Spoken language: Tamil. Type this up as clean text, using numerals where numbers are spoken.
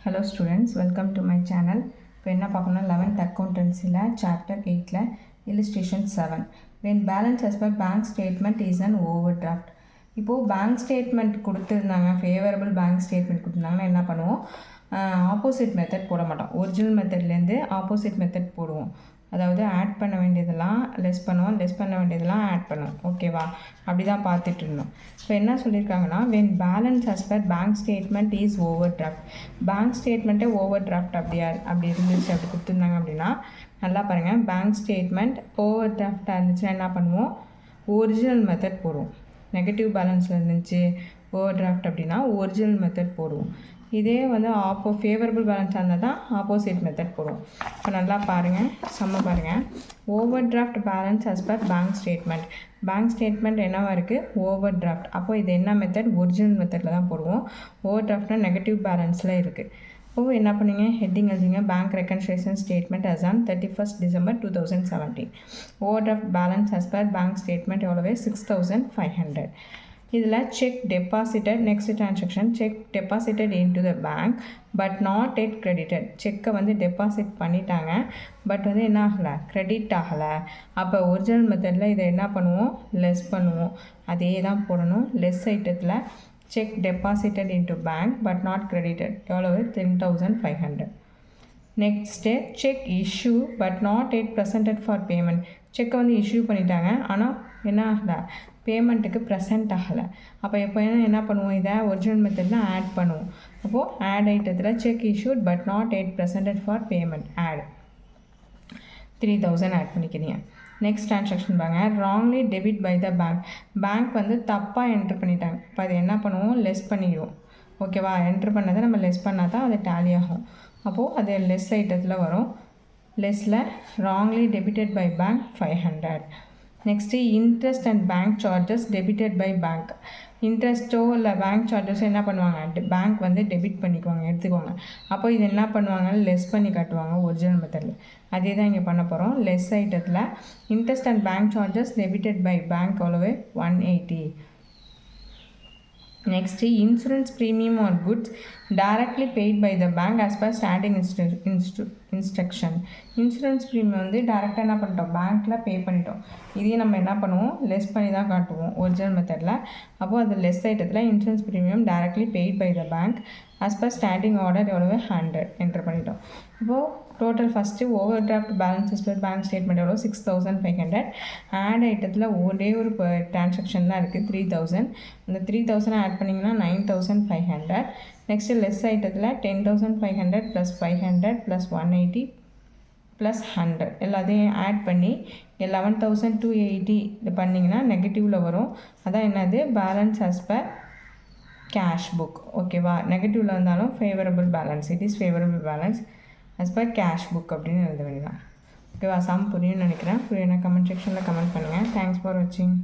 Hello students, welcome to my channel. இப்போ என்ன பார்க்கணும்னா 11th accountancyல chapter 8ல illustration 7. When balance as per bank statement is an overdraft. இப்போ bank statement கொடுத்திருந்தாங்க, favorable bank statement கொடுத்திருந்தாங்கன்னா என்ன பண்ணுவோம், ஆப்போசிட் மெத்தட் போட மாட்டோம். ஒரிஜினல் மெத்தட்லேருந்து ஆப்போசிட் மெத்தட் போடுவோம். அதாவது ஆட் பண்ண வேண்டியதெல்லாம் லெஸ் பண்ணுவோம், லெஸ் பண்ண வேண்டியதெல்லாம் ஆட் பண்ணுவோம். ஓகேவா, அப்படி தான் பார்த்துட்டு இருந்தோம். இப்போ என்ன சொல்லியிருக்காங்கன்னா, when balance as per bank statement is overdraft. Bank ஸ்டேட்மெண்ட்டே ஓவர் டிராஃப்ட் அப்படி இருந்துச்சு, அப்படி கொடுத்துருந்தாங்க அப்படின்னா நல்லா பாருங்கள். பேங்க் ஸ்டேட்மெண்ட் ஓவர் டிராஃப்டாக இருந்துச்சுன்னா என்ன பண்ணுவோம், ஒரிஜினல் மெத்தட் போடுவோம். நெகட்டிவ் பேலன்ஸில் இருந்துச்சு ஓவர் டிராஃப்ட் அப்படின்னா ஒரிஜினல் மெத்தட் போடுவோம். இதே வந்து ஃபேவரபிள் பேலன்ஸாக இருந்தால் தான் ஆப்போசிட் மெத்தட் போடுவோம். இப்போ நல்லா பாருங்கள், பாருங்கள். Over draft balance as per bank statement. Bank statement என்னவா இருக்குது, ஓவர் டிராஃப்ட். அப்போ இது என்ன மெத்தட், ஒரிஜினல் மெத்தடில் தான் போடுவோம். ஓவர் டிராஃப்ட்னா நெகட்டிவ் பேலன்ஸில் இருக்குது. இப்போ என்ன பண்ணுங்க, ஹெட்டிங் எழுதிங்க, bank reconciliation statement as on 31st December 2017. Overdraft balance as per bank statement எவ்வளவு, 6500. இதில் cheque deposited, next transaction cheque deposited into the bank but not yet credited. செக்கை வந்து டெபாசிட் பண்ணிட்டாங்க, பட் வந்து என்ன ஆகலை, கிரெடிட் ஆகலை. அப்போ ஒரிஜினல் மெத்தடில் இதை என்ன பண்ணுவோம், லெஸ் பண்ணுவோம். அதே தான் போடணும். லெஸ் ஐட்டத்தில் cheque deposited into bank but not credited எவ்வளவு, 10,500. Next cheque issue but not yet presented for payment. செக்கை வந்து இஷ்யூ பண்ணிட்டாங்க, ஆனால் என்ன ஆகலை, பேமெண்ட்டுக்கு ப்ரெசென்ட் ஆகலை. அப்போ எப்போ என்ன பண்ணுவோம், இதை ஒரிஜினல் மெத்தடில் ஆட் பண்ணுவோம். அப்போது ஆட் ஐட்டத்தில் cheque issued but not yet presented for payment add 3000 add பண்ணிக்கிறீங்க. நெக்ஸ்ட் ட்ரான்சாக்ஷன் பாருங்க, wrongly debit by the bank. Bank வந்து தப்பாக என்ட்ரு பண்ணிட்டாங்க. இப்போ அது என்ன பண்ணுவோம், லெஸ் பண்ணிடுவோம். ஓகேவா, என்ட்ரு பண்ணதை நம்ம லெஸ் பண்ணால் தான் அது டேலி ஆகும். அப்போது அது லெஸ் ஐட்டத்தில் வரும். லெஸ்ஸில் wrongly debited by bank 500. Next interest and bank charges debited by bank. இன்ட்ரெஸ்ட்டோ இல்லை பேங்க் சார்ஜஸோ என்ன பண்ணுவாங்க, பேங்க் வந்து டெபிட் பண்ணிக்குவாங்க, எடுத்துக்குவாங்க. அப்போ இது என்ன பண்ணுவாங்க, லெஸ் பண்ணி காட்டுவாங்க ஒரிஜினல் மெத்தடில். அதே தான் இங்கே பண்ண போகிறோம். லெஸ் ஐட்டத்தில் interest and bank charges debited by bank எவ்வளவு, 180. Next insurance premium on goods directly paid by the bank as per standing instruction. Insurance premium வந்து டேரெக்டாக என்ன பண்ணிட்டோம், பேங்க்கில் பே பண்ணிட்டோம். இதையும் நம்ம என்ன பண்ணுவோம், லெஸ் பண்ணி தான் காட்டுவோம் ஒரிஜினல் மெத்தடில். அப்போது அது லெஸ் ஐட்டத்தில் insurance premium directly paid by the bank as per standing order எவ்வளவு, 100 என்ட்ரு பண்ணிட்டோம். இப்போது total first overdraft balance as per bank statement எவ்வளோ, 6500. ஆட் ஐட்டத்தில் ஒரே ஒரு ட்ரான்சாக்ஷன் தான் இருக்குது, 3000. அந்த 3000 ஆட் பண்ணிங்கன்னா 9500. நெக்ஸ்ட்டு லெஸ் ஐட்டத்தில் 10,500 + 500 + 180 + 100 எல்லாத்தையும் ஆட் பண்ணி 11,280 இது பண்ணிங்கன்னா நெகட்டிவில் வரும். அதான் என்னது, balance as per cash book. ஓகேவா, நெகட்டிவில் வந்தாலும் favourable balance, it is favourable balance as per cash book அப்படின்னு எழுத வேண்டியதான். ஓகேவா, சம் புரியும்னு நினைக்கிறேன். புரியும்னா கமெண்ட் செக்ஷனில் கமெண்ட் பண்ணுங்கள். தேங்க்ஸ் ஃபார் வாட்சிங்.